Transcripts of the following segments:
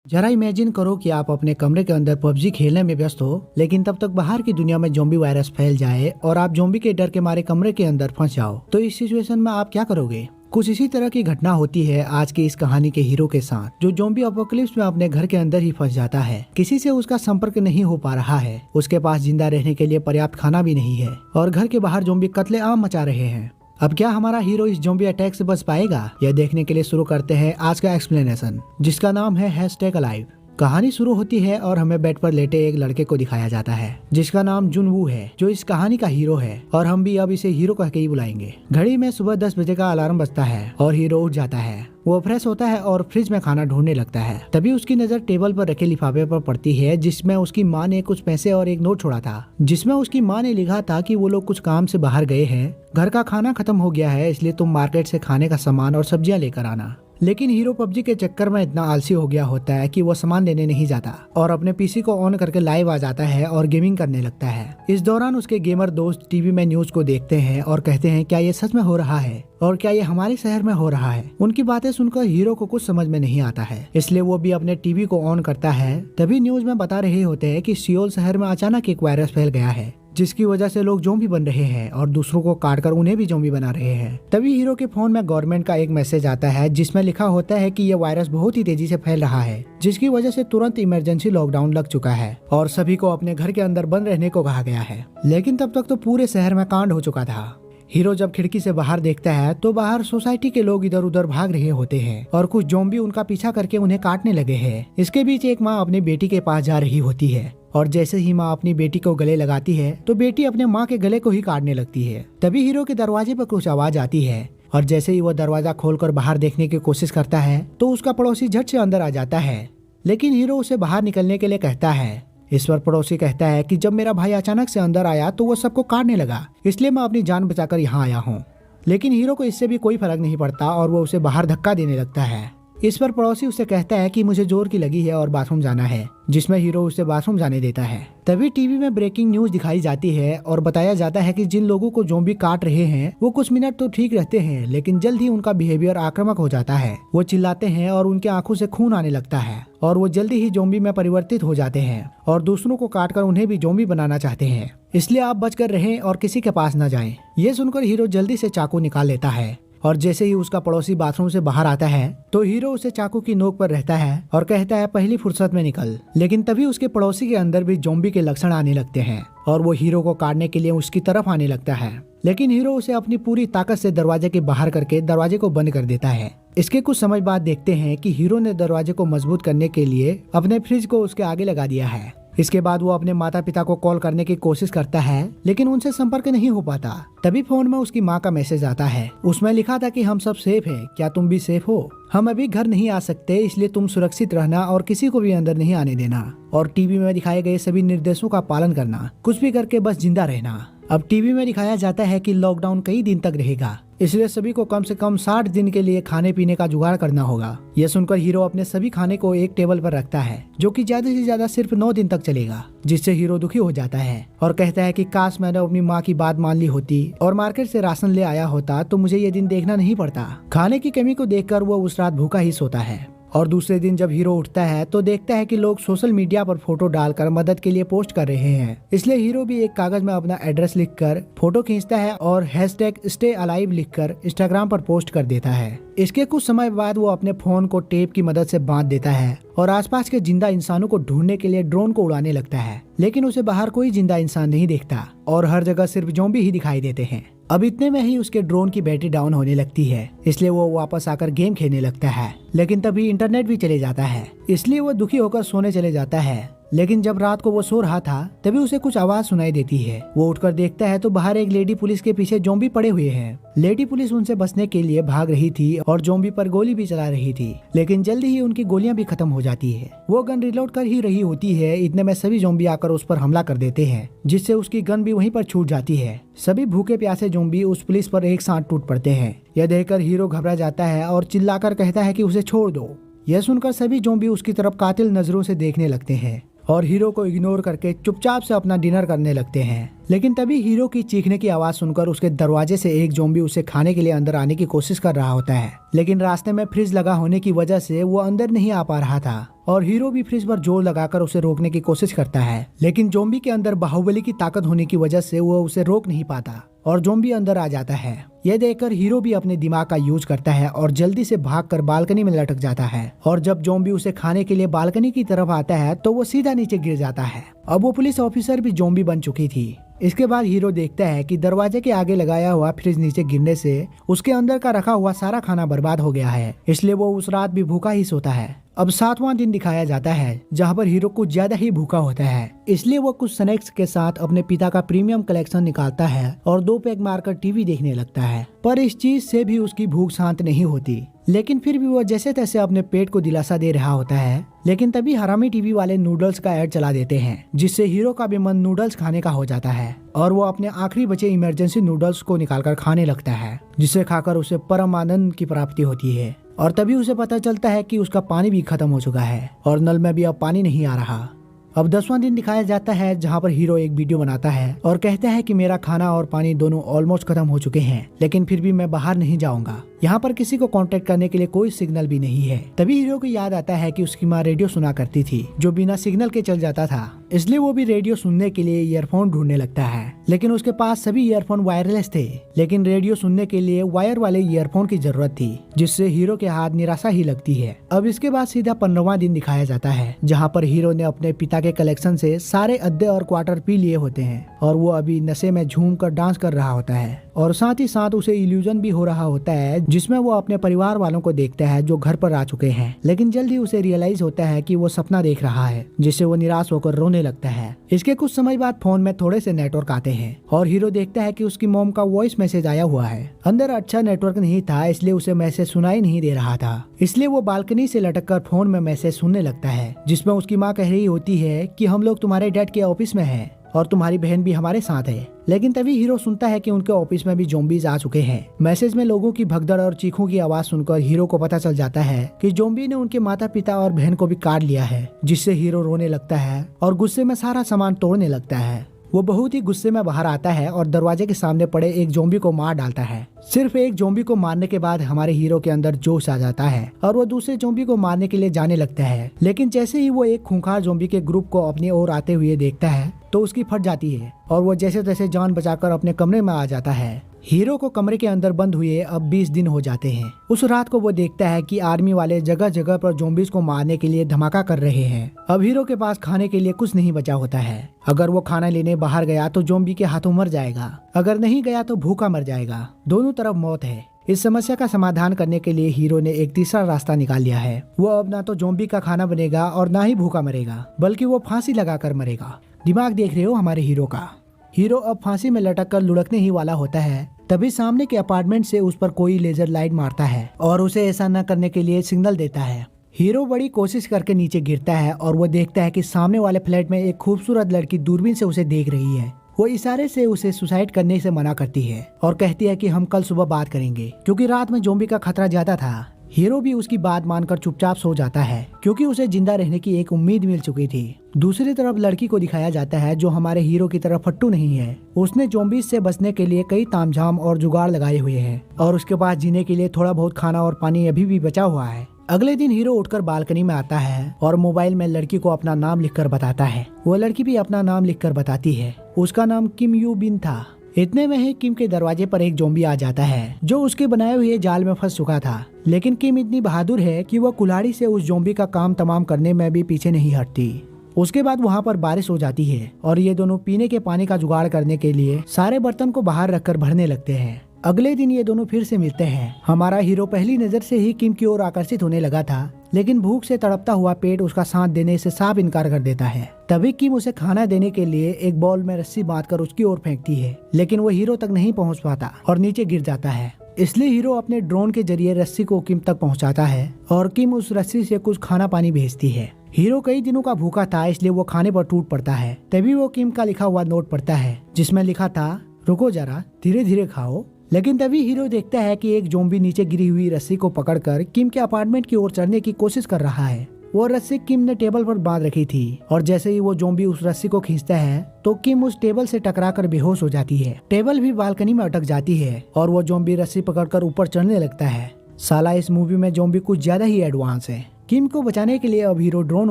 जरा इमेजिन करो कि आप अपने कमरे के अंदर पबजी खेलने में व्यस्त हो, लेकिन तब तक बाहर की दुनिया में ज़ॉम्बी वायरस फैल जाए और आप ज़ॉम्बी के डर के मारे कमरे के अंदर फंस जाओ। तो इस सिचुएशन में आप क्या करोगे? कुछ इसी तरह की घटना होती है आज की इस कहानी के हीरो के साथ, जो ज़ॉम्बी अपोकलिप्स में अपने घर के अंदर ही फंस जाता है। किसी से उसका संपर्क नहीं हो पा रहा है, उसके पास जिंदा रहने के लिए पर्याप्त खाना भी नहीं है और घर के बाहर ज़ॉम्बी कत्लेआम मचा रहे हैं। अब क्या हमारा हीरो इस ज़ॉम्बी अटैक से बच पाएगा? यह देखने के लिए शुरू करते हैं आज का एक्सप्लेनेशन, जिसका नाम है #अलाइव। कहानी शुरू होती है और हमें बेड पर लेटे एक लड़के को दिखाया जाता है जिसका नाम जुनवू है, जो इस कहानी का हीरो है और हम भी अब इसे हीरो कह के ही बुलाएंगे। घड़ी में सुबह 10 बजे का अलार्म बजता है और हीरो उठ जाता है। वो फ्रेश होता है और फ्रिज में खाना ढूंढने लगता है। तभी उसकी नजर टेबल पर रखे लिफाफे पर पड़ती है जिसमें उसकी माँ ने कुछ पैसे और एक नोट छोड़ा था, जिसमें उसकी माँ ने लिखा था कि वो लोग कुछ काम से बाहर गए हैं, घर का खाना खत्म हो गया है, इसलिए तुम मार्केट से खाने का सामान और सब्जियां लेकर आना। लेकिन हीरो पबजी के चक्कर में इतना आलसी हो गया होता है कि वो सामान लेने नहीं जाता और अपने पीसी को ऑन करके लाइव आ जाता है और गेमिंग करने लगता है। इस दौरान उसके गेमर दोस्त टीवी में न्यूज को देखते हैं और कहते हैं, क्या ये सच में हो रहा है और क्या ये हमारे शहर में हो रहा है? उनकी बातें सुनकर हीरो को कुछ समझ में नहीं आता है, इसलिए वो भी अपने टीवी को ऑन करता है। तभी न्यूज में बता रहे होते हैं कि सियोल शहर में अचानक एक वायरस फैल गया है, जिसकी वजह से लोग ज़ॉम्बी बन रहे हैं और दूसरों को काटकर उन्हें भी ज़ॉम्बी बना रहे हैं। तभी हीरो के फोन में गवर्नमेंट का एक मैसेज आता है जिसमें लिखा होता है कि यह वायरस बहुत ही तेजी से फैल रहा है, जिसकी वजह से तुरंत इमरजेंसी लॉकडाउन लग चुका है और सभी को अपने घर के अंदर बंद रहने को कहा गया है। लेकिन तब तक तो पूरे शहर में कांड हो चुका था। हीरो जब खिड़की से बाहर देखता है तो बाहर सोसाइटी के लोग इधर उधर भाग रहे होते हैं और कुछ ज़ॉम्बी उनका पीछा करके उन्हें काटने लगे हैं। इसके बीच एक माँ अपनी बेटी के पास जा रही होती है और जैसे ही माँ अपनी बेटी को गले लगाती है तो बेटी अपने माँ के गले को ही काटने लगती है। तभी हीरो के दरवाजे पर कुछ आवाज आती है और जैसे ही वो दरवाजा खोलकर बाहर देखने की कोशिश करता है तो उसका पड़ोसी झट से अंदर आ जाता है, लेकिन हीरो उसे बाहर निकलने के लिए कहता है। इस पर पड़ोसी कहता है कि जब मेरा भाई अचानक से अंदर आया तो वो सबको काटने लगा, इसलिए मैं अपनी जान बचाकर यहाँ आया हूँ। लेकिन हीरो को इससे भी कोई फर्क नहीं पड़ता और वो उसे बाहर धक्का देने लगता है। इस पर पड़ोसी उसे कहता है कि मुझे जोर की लगी है और बाथरूम जाना है, जिसमें हीरो उसे बाथरूम जाने देता है। तभी टीवी में ब्रेकिंग न्यूज दिखाई जाती है और बताया जाता है कि जिन लोगों को ज़ॉम्बी काट रहे हैं वो कुछ मिनट तो ठीक रहते हैं, लेकिन जल्द ही उनका बिहेवियर आक्रामक हो जाता है। वो चिल्लाते हैं और उनकी आंखों से खून आने लगता है और वो जल्दी ही ज़ॉम्बी में परिवर्तित हो जाते हैं और दूसरों को काटकर उन्हें भी ज़ॉम्बी बनाना चाहते हैं। इसलिए आप बचकर रहें और किसी के पास न जाएं। ये सुनकर हीरो जल्दी से चाकू निकाल लेता है और जैसे ही उसका पड़ोसी बाथरूम से बाहर आता है तो हीरो उसे चाकू की नोक पर रहता है और कहता है, पहली फुर्सत में निकल। लेकिन तभी उसके पड़ोसी के अंदर भी ज़ॉम्बी के लक्षण आने लगते हैं और वो हीरो को काटने के लिए उसकी तरफ आने लगता है, लेकिन हीरो उसे अपनी पूरी ताकत से दरवाजे के बाहर करके दरवाजे को बंद कर देता है। इसके कुछ समय बाद देखते हैं कि हीरो ने दरवाजे को मजबूत करने के लिए अपने फ्रिज को उसके आगे लगा दिया है। इसके बाद वो अपने माता पिता को कॉल करने की कोशिश करता है, लेकिन उनसे संपर्क नहीं हो पाता। तभी फोन में उसकी माँ का मैसेज आता है। उसमें लिखा था कि हम सब सेफ हैं, क्या तुम भी सेफ हो? हम अभी घर नहीं आ सकते, इसलिए तुम सुरक्षित रहना और किसी को भी अंदर नहीं आने देना और टीवी में दिखाए गए सभी निर्देशों का पालन करना, कुछ भी करके बस जिंदा रहना। अब टीवी में दिखाया जाता है कि लॉकडाउन कई दिन तक रहेगा, इसलिए सभी को कम से कम 60 दिन के लिए खाने पीने का जुगाड़ करना होगा। यह सुनकर हीरो अपने सभी खाने को एक टेबल पर रखता है, जो कि ज्यादा से ज्यादा सिर्फ 9 दिन तक चलेगा, जिससे हीरो दुखी हो जाता है और कहता है कि काश मैंने अपनी माँ की बात मान ली होती और मार्केट से राशन ले आया होता तो मुझे ये दिन देखना नहीं पड़ता। खाने की कमी को देखकर वो उस रात भूखा ही सोता है और दूसरे दिन जब हीरो उठता है तो देखता है कि लोग सोशल मीडिया पर फोटो डालकर मदद के लिए पोस्ट कर रहे हैं। इसलिए हीरो भी एक कागज में अपना एड्रेस लिखकर फोटो खींचता है और #StayAlive लिखकर इंस्टाग्राम पर पोस्ट कर देता है। इसके कुछ समय बाद वो अपने फोन को टेप की मदद से बांध देता है और आसपास के जिंदा इंसानों को ढूंढने के लिए ड्रोन को उड़ाने लगता है, लेकिन उसे बाहर कोई जिंदा इंसान नहीं दिखता और हर जगह सिर्फ ज़ॉम्बी ही दिखाई देते हैं। अब इतने में ही उसके ड्रोन की बैटरी डाउन होने लगती है, इसलिए वो वापस आकर गेम खेलने लगता है, लेकिन तभी इंटरनेट भी चले जाता है, इसलिए वो दुखी होकर सोने चले जाता है। लेकिन जब रात को वो सो रहा था तभी उसे कुछ आवाज सुनाई देती है। वो उठकर देखता है तो बाहर एक लेडी पुलिस के पीछे ज़ॉम्बी पड़े हुए हैं। लेडी पुलिस उनसे बचने के लिए भाग रही थी और ज़ॉम्बी पर गोली भी चला रही थी, लेकिन जल्दी ही उनकी गोलियां भी खत्म हो जाती है। वो गन रिलोड कर ही रही होती है, इतने में सभी ज़ॉम्बी आकर उस पर हमला कर देते हैं, जिससे उसकी गन भी वहीं पर छूट जाती है। सभी भूखे प्यासे ज़ॉम्बी उस पुलिस पर एक साथ टूट पड़ते हैं। यह देखकर हीरो घबरा जाता है और चिल्लाकर कहता है कि उसे छोड़ दो। यह सुनकर सभी ज़ॉम्बी उसकी तरफ कातिल नजरों से देखने लगते हैं और हीरो को इग्नोर करके चुपचाप से अपना डिनर करने लगते हैं। लेकिन तभी हीरो की चीखने की आवाज सुनकर उसके दरवाजे से एक ज़ॉम्बी उसे खाने के लिए अंदर आने की कोशिश कर रहा होता है, लेकिन रास्ते में फ्रिज लगा होने की वजह से वो अंदर नहीं आ पा रहा था और हीरो भी फ्रिज पर जोर लगाकर उसे रोकने की कोशिश करता है, लेकिन जोम्बी के अंदर बाहुबली की ताकत होने की वजह से वो उसे रोक नहीं पाता और जोम्बी अंदर आ जाता है। यह देखकर हीरो भी अपने दिमाग का यूज करता है और जल्दी से भागकर बालकनी में लटक जाता है। और जब जोम्बी उसे खाने के लिए बालकनी की तरफ आता है तो वो सीधा नीचे गिर जाता है। अब वो पुलिस ऑफिसर भी जोम्बी बन चुकी थी। इसके बाद हीरो देखता है कि दरवाजे के आगे लगाया हुआ फ्रिज नीचे गिरने से उसके अंदर का रखा हुआ सारा खाना बर्बाद हो गया है, इसलिए वो उस रात भी भूखा ही सोता है। अब 7वां दिन दिखाया जाता है जहाँ पर हीरो कुछ ज्यादा ही भूखा होता है, इसलिए वो कुछ स्नैक्स के साथ अपने पिता का प्रीमियम कलेक्शन निकालता है और 2 पैक मारकर टीवी देखने लगता है। पर इस चीज से भी उसकी भूख शांत नहीं होती, लेकिन फिर भी वो जैसे तैसे अपने पेट को दिलासा दे रहा होता है। लेकिन तभी हरामी टीवी वाले नूडल्स का ऐड चला देते हैं, जिससे हीरो का भी मन नूडल्स खाने का हो जाता है और वो अपने आखिरी बचे इमरजेंसी नूडल्स को निकालकर खाने लगता है, जिसे खाकर उसे परम आनंद की प्राप्ति होती है। और तभी उसे पता चलता है कि उसका पानी भी खत्म हो चुका है और नल में भी अब पानी नहीं आ रहा। अब 10वां दिन दिखाया जाता है जहाँ पर हीरो एक वीडियो बनाता है और कहता है कि मेरा खाना और पानी दोनों ऑलमोस्ट खत्म हो चुके हैं, लेकिन फिर भी मैं बाहर नहीं जाऊंगा। यहाँ पर किसी को कांटेक्ट करने के लिए कोई सिग्नल भी नहीं है। तभी हीरो को याद आता है कि उसकी माँ रेडियो सुना करती थी जो बिना सिग्नल के चल जाता था, इसलिए वो भी रेडियो सुनने के लिए ईयरफोन ढूंढने लगता है। लेकिन उसके पास सभी ईयरफोन वायरलेस थे, लेकिन रेडियो सुनने के लिए वायर वाले ईयरफोन की जरूरत थी, जिससे हीरो के हाथ निराशा ही लगती है। अब इसके बाद सीधा 15वां दिन दिखाया जाता है जहाँ पर हीरो ने अपने पिता के कलेक्शन से सारे अद्दे और क्वार्टर पी लिए होते हैं और वो अभी नशे में झूम कर डांस कर रहा होता है और साथ ही साथ उसे इल्यूजन भी हो रहा होता है जिसमें वो अपने परिवार वालों को देखता है जो घर पर आ चुके हैं। लेकिन जल्द ही उसे रियलाइज होता है कि वो सपना देख रहा है, जिससे वो निराश होकर रोने लगता है। इसके कुछ समय बाद फोन में थोड़े से नेटवर्क आते हैं और हीरो देखता है कि उसकी मॉम का वॉइस मैसेज आया हुआ है। अंदर अच्छा नेटवर्क नहीं था, इसलिए उसे मैसेज सुनाई नहीं दे रहा था, इसलिए वो बालकनी से लटक कर फोन में मैसेज सुनने लगता है, जिसमें उसकी माँ कह रही होती है कि हम लोग तुम्हारे डैड के ऑफिस में हैं और तुम्हारी बहन भी हमारे साथ है। लेकिन तभी हीरो सुनता है कि उनके ऑफिस में भी ज़ॉम्बीज आ चुके हैं। मैसेज में लोगों की भगदड़ और चीखों की आवाज सुनकर हीरो को पता चल जाता है कि ज़ॉम्बी ने उनके माता पिता और बहन को भी काट लिया है, जिससे हीरो रोने लगता है और गुस्से में सारा सामान तोड़ने लगता है। वो बहुत ही गुस्से में बाहर आता है और दरवाजे के सामने पड़े एक ज़ॉम्बी को मार डालता है। सिर्फ एक ज़ॉम्बी को मारने के बाद हमारे हीरो के अंदर जोश आ जाता है और वो दूसरे ज़ॉम्बी को मारने के लिए जाने लगता है। लेकिन जैसे ही वो एक खूंखार ज़ॉम्बी के ग्रुप को अपनी ओर आते हुए देखता है तो उसकी फट जाती है और वो जैसे तैसे जान बचाकर अपने कमरे में आ जाता है। हीरो को कमरे के अंदर बंद हुए अब 20 दिन हो जाते हैं। उस रात को वो देखता है कि आर्मी वाले जगह जगह पर ज़ॉम्बीज को मारने के लिए धमाका कर रहे हैं। अब हीरो के पास खाने के लिए कुछ नहीं बचा होता है। अगर वो खाना लेने बाहर गया तो ज़ॉम्बी के हाथों मर जाएगा, अगर नहीं गया तो भूखा मर जाएगा। दोनों तरफ मौत है। इस समस्या का समाधान करने के लिए हीरो ने एक तीसरा रास्ता निकाल लिया है। वो अब ना तो ज़ॉम्बी का खाना बनेगा और ना ही भूखा मरेगा, बल्कि वो फांसी लगाकर मरेगा। दिमाग देख रहे हो हमारे हीरो का। हीरो अब फांसी में लटक कर लुढ़कने ही वाला होता है, तभी सामने के अपार्टमेंट से उस पर कोई लेजर लाइट मारता है और उसे ऐसा न करने के लिए सिग्नल देता है। हीरो बड़ी कोशिश करके नीचे गिरता है और वो देखता है कि सामने वाले फ्लैट में एक खूबसूरत लड़की दूरबीन से उसे देख रही है। वो इशारे से उसे सुसाइड करने से मना करती है और कहती है कि हम कल सुबह बात करेंगे, क्योंकि रात में ज़ॉम्बी का खतरा ज्यादा था। हीरो भी उसकी बात मानकर चुपचाप सो जाता है, क्योंकि उसे जिंदा रहने की एक उम्मीद मिल चुकी थी। दूसरी तरफ लड़की को दिखाया जाता है जो हमारे हीरो की तरफ फट्टू नहीं है। उसने ज़ॉम्बीज से बचने के लिए कई तामझाम और जुगाड़ लगाए हुए हैं और उसके पास जीने के लिए थोड़ा बहुत खाना और पानी अभी भी बचा हुआ है। अगले दिन हीरो उठकर बालकनी में आता है और मोबाइल में लड़की को अपना नाम लिखकर बताता है। वो लड़की भी अपना नाम लिखकर बताती है। उसका नाम किम यू बिन था। इतने में ही किम के दरवाजे पर एक ज़ॉम्बी आ जाता है जो उसके बनाए हुए जाल में फंस चुका था। लेकिन किम इतनी बहादुर है कि वह कुल्हाड़ी से उस ज़ॉम्बी का काम तमाम करने में भी पीछे नहीं हटती। उसके बाद वहाँ पर बारिश हो जाती है और ये दोनों पीने के पानी का जुगाड़ करने के लिए सारे बर्तन को बाहर रखकर भरने लगते हैं। अगले दिन ये दोनों फिर से मिलते हैं। हमारा हीरो पहली नजर से ही किम की ओर आकर्षित होने लगा था, लेकिन भूख से तड़पता हुआ पेट उसका साथ देने से साफ इनकार कर देता है। तभी किम उसे खाना देने के लिए एक बॉल में रस्सी बांधकर उसकी ओर फेंकती है, लेकिन वो हीरो तक नहीं पहुंच पाता और नीचे गिर जाता है। इसलिए हीरो अपने ड्रोन के जरिए रस्सी को किम तक पहुंचाता है और किम उस रस्सी से कुछ खाना पानी भेजती है। हीरो कई दिनों का भूखा था, इसलिए वो खाने पर टूट पड़ता है। तभी वो किम का लिखा हुआ नोट पढ़ता है जिसमें लिखा था, रुको जरा, धीरे धीरे खाओ। लेकिन तभी हीरो देखता है कि एक ज़ॉम्बी नीचे गिरी हुई रस्सी को पकड़कर किम के अपार्टमेंट की ओर चढ़ने की कोशिश कर रहा है। वो रस्सी किम ने टेबल पर बांध रखी थी और जैसे ही वो ज़ॉम्बी उस रस्सी को खींचता है तो किम उस टेबल से टकराकर बेहोश हो जाती है। टेबल भी बालकनी में अटक जाती है और वो ज़ॉम्बी रस्सी पकड़कर ऊपर चढ़ने लगता है। साला इस मूवी में ज़ॉम्बी कुछ ज्यादा ही एडवांस है। किम को बचाने के लिए अब हीरो ड्रोन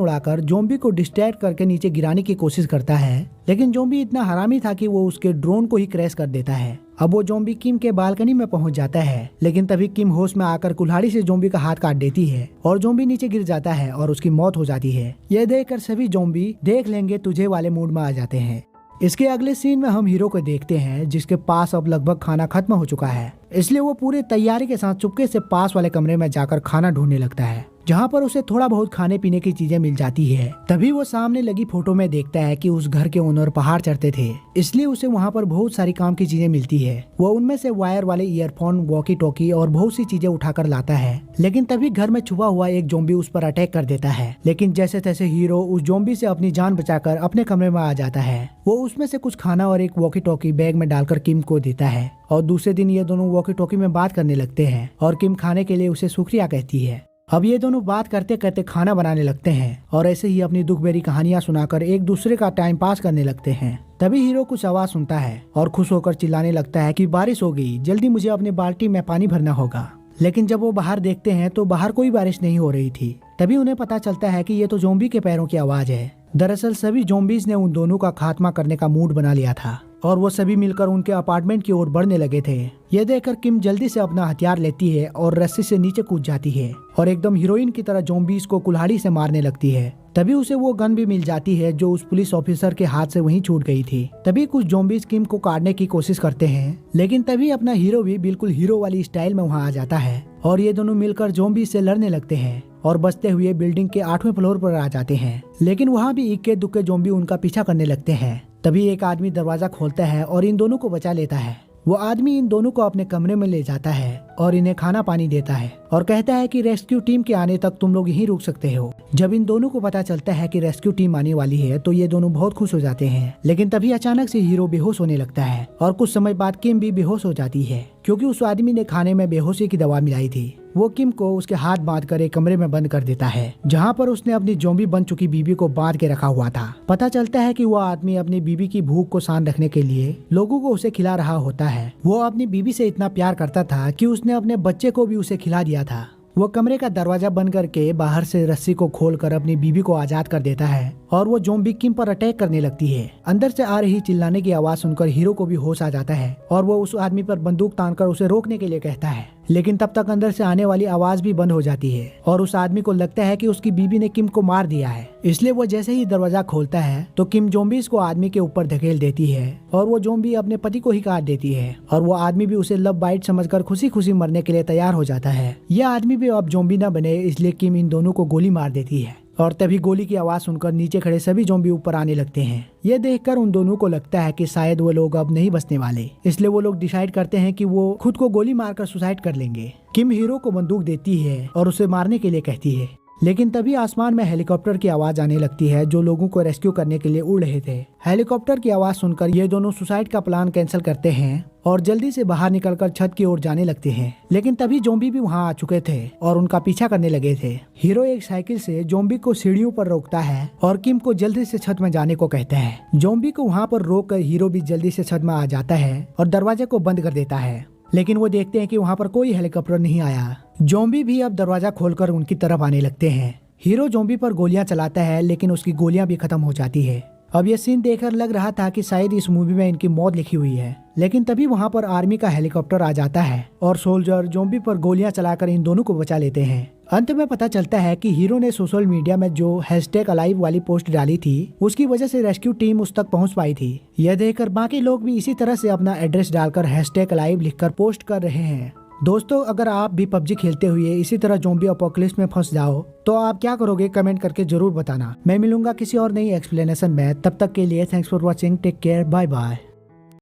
उड़ाकर जोम्बी को डिस्ट्रैक्ट करके नीचे गिराने की कोशिश करता है, लेकिन जोम्बी इतना हरामी था कि वो उसके ड्रोन को ही क्रैश कर देता है। अब वो जोम्बी किम के बालकनी में पहुंच जाता है, लेकिन तभी किम होश में आकर कुल्हाड़ी से जोम्बी का हाथ काट देती है और जोम्बी नीचे गिर जाता है और उसकी मौत हो जाती है। यह देखकर सभी जोम्बी देख लेंगे तुझे वाले मूड में आ जाते हैं। इसके अगले सीन में हम हीरो को देखते हैं जिसके पास अब लगभग खाना खत्म हो चुका है, इसलिए वो पूरी तैयारी के साथ चुपके से पास वाले कमरे में जाकर खाना ढूंढने लगता है, जहाँ पर उसे थोड़ा बहुत खाने पीने की चीजें मिल जाती है। तभी वो सामने लगी फोटो में देखता है कि उस घर के ओनर पहाड़ चढ़ते थे, इसलिए उसे वहाँ पर बहुत सारी काम की चीजें मिलती है। वो उनमें से वायर वाले ईयरफोन, वॉकी टॉकी और बहुत सी चीजें उठाकर लाता है, लेकिन तभी घर में छुपा हुआ एक जोम्बी उस पर अटैक कर देता है। लेकिन जैसे तैसे हीरो उस जोम्बी से अपनी जान बचाकर अपने कमरे में आ जाता है। वो उसमें से कुछ खाना और एक वॉकी टॉकी बैग में डालकर किम को देता है और दूसरे दिन ये दोनों वॉकी टॉकी में बात करने लगते हैं और किम खाने के लिए उसे शुक्रिया कहती है। अब ये दोनों बात करते करते खाना बनाने लगते हैं और ऐसे ही अपनी दुख भरी कहानियां सुनाकर एक दूसरे का टाइम पास करने लगते हैं। तभी हीरो कुछ आवाज सुनता है और खुश होकर चिल्लाने लगता है कि बारिश हो गई, जल्दी मुझे अपनी बाल्टी में पानी भरना होगा। लेकिन जब वो बाहर देखते हैं तो बाहर कोई बारिश नहीं हो रही थी। तभी उन्हें पता चलता है कि ये तो जोम्बी के पैरों की आवाज है। दरअसल सभी जोम्बीज ने उन दोनों का खात्मा करने का मूड बना लिया था और वो सभी मिलकर उनके अपार्टमेंट की ओर बढ़ने लगे थे। यह देखकर किम जल्दी से अपना हथियार लेती है और रस्सी से नीचे कूद जाती है और एकदम हीरोइन की तरह जोम्बीज को कुल्हाड़ी से मारने लगती है। तभी उसे वो गन भी मिल जाती है जो उस पुलिस ऑफिसर के हाथ से वहीं छूट गई थी। तभी कुछ जोम्बीज किम को काटने की कोशिश करते हैं, लेकिन तभी अपना हीरो भी बिल्कुल हीरो वाली स्टाइल में वहाँ आ जाता है और ये दोनों मिलकर जोम्बीज से लड़ने लगते हैं और बचते हुए बिल्डिंग के 8वें फ्लोर पर आ जाते हैं। लेकिन वहाँ भी इक्के दुक्के जोम्बी उनका पीछा करने लगते हैं। तभी एक आदमी दरवाजा खोलता है और इन दोनों को बचा लेता है। वो आदमी इन दोनों को अपने कमरे में ले जाता है और इन्हें खाना पानी देता है और कहता है कि रेस्क्यू टीम के आने तक तुम लोग यहीं रुक सकते हो। जब इन दोनों को पता चलता है कि रेस्क्यू टीम आने वाली है तो ये दोनों बहुत खुश हो जाते हैं। लेकिन तभी अचानक से हीरो बेहोश होने लगता है और कुछ समय बाद किम भी बेहोश हो जाती है, क्योंकि उस आदमी ने खाने में बेहोशी की दवा मिलाई थी। वो किम को उसके हाथ बांधकर एक कमरे में बंद कर देता है, जहाँ पर उसने अपनी जोम्बी बन चुकी बीबी को बांध के रखा हुआ था। पता चलता है कि वो आदमी अपनी बीबी की भूख को शांत रखने के लिए लोगों को उसे खिला रहा होता है। वो अपनी बीबी से इतना प्यार करता था कि उसने अपने बच्चे को भी उसे खिला दिया था। वो कमरे का दरवाजा बंद करके बाहर से रस्सी को खोलकर अपनी बीबी को आजाद कर देता है और वो जोम्बी किम पर अटैक करने लगती है। अंदर से आ रही चिल्लाने की आवाज सुनकर हीरो को भी होश आ जाता है और वो उस आदमी पर बंदूक तानकर उसे रोकने के लिए कहता है, लेकिन तब तक अंदर से आने वाली आवाज भी बंद हो जाती है और उस आदमी को लगता है कि उसकी बीबी ने किम को मार दिया है। इसलिए वो जैसे ही दरवाजा खोलता है तो किम जोम्बीज को आदमी के ऊपर धकेल देती है और वो जोम्बी अपने पति को ही काट देती है और वो आदमी भी उसे लव बाइट समझकर खुशी खुशी मरने के लिए तैयार हो जाता है। यह आदमी भी अब जोम्बी न बने इसलिए किम इन दोनों को गोली मार देती है और तभी गोली की आवाज सुनकर नीचे खड़े सभी जोम्बी ऊपर आने लगते हैं। ये देखकर उन दोनों को लगता है कि शायद वो लोग अब नहीं बचने वाले, इसलिए वो लोग डिसाइड करते हैं कि वो खुद को गोली मारकर सुसाइड कर लेंगे। किम हीरो को बंदूक देती है और उसे मारने के लिए कहती है, लेकिन तभी आसमान में हेलीकॉप्टर की आवाज आने लगती है जो लोगों को रेस्क्यू करने के लिए उड़ रहे थे। हेलीकॉप्टर की आवाज सुनकर ये दोनों सुसाइड का प्लान कैंसिल करते हैं और जल्दी से बाहर निकलकर छत की ओर जाने लगते हैं। लेकिन तभी जोम्बी भी वहां आ चुके थे और उनका पीछा करने लगे थे। हीरो एक साइकिल से जोम्बी को सीढ़ियों पर रोकता है और किम को जल्दी से छत में जाने को कहता है। जोम्बी को वहां पर रोक कर हीरो भी जल्दी से छत में आ जाता है और दरवाजे को बंद कर देता है। लेकिन वो देखते हैं कि वहां पर कोई हेलीकॉप्टर नहीं आया। जोम्बी भी अब दरवाजा खोलकर उनकी तरफ आने लगते हैं। हीरो जोम्बी पर गोलियां चलाता है, लेकिन उसकी गोलियां भी खत्म हो जाती है। अब ये सीन देखकर लग रहा था कि शायद इस मूवी में इनकी मौत लिखी हुई है, लेकिन तभी वहां पर आर्मी का हेलीकॉप्टर आ जाता है और सोल्जर जोम्बी पर गोलियां चलाकर इन दोनों को बचा लेते हैं। अंत में पता चलता है कि हीरो ने सोशल मीडिया में जो #अलाइव वाली पोस्ट डाली थी उसकी वजह से रेस्क्यू टीम उस तक पहुंच पाई थी। यह देखकर बाकी लोग भी इसी तरह से अपना एड्रेस डालकर #अलाइव लिखकर पोस्ट कर रहे हैं। दोस्तों, अगर आप भी पबजी खेलते हुए इसी तरह ज़ॉम्बी अपोकलिप्स में फंस जाओ तो आप क्या करोगे, कमेंट करके जरूर बताना। मैं मिलूंगा किसी और नई एक्सप्लेनेशन में। तब तक के लिए thanks for watching, take care, bye bye.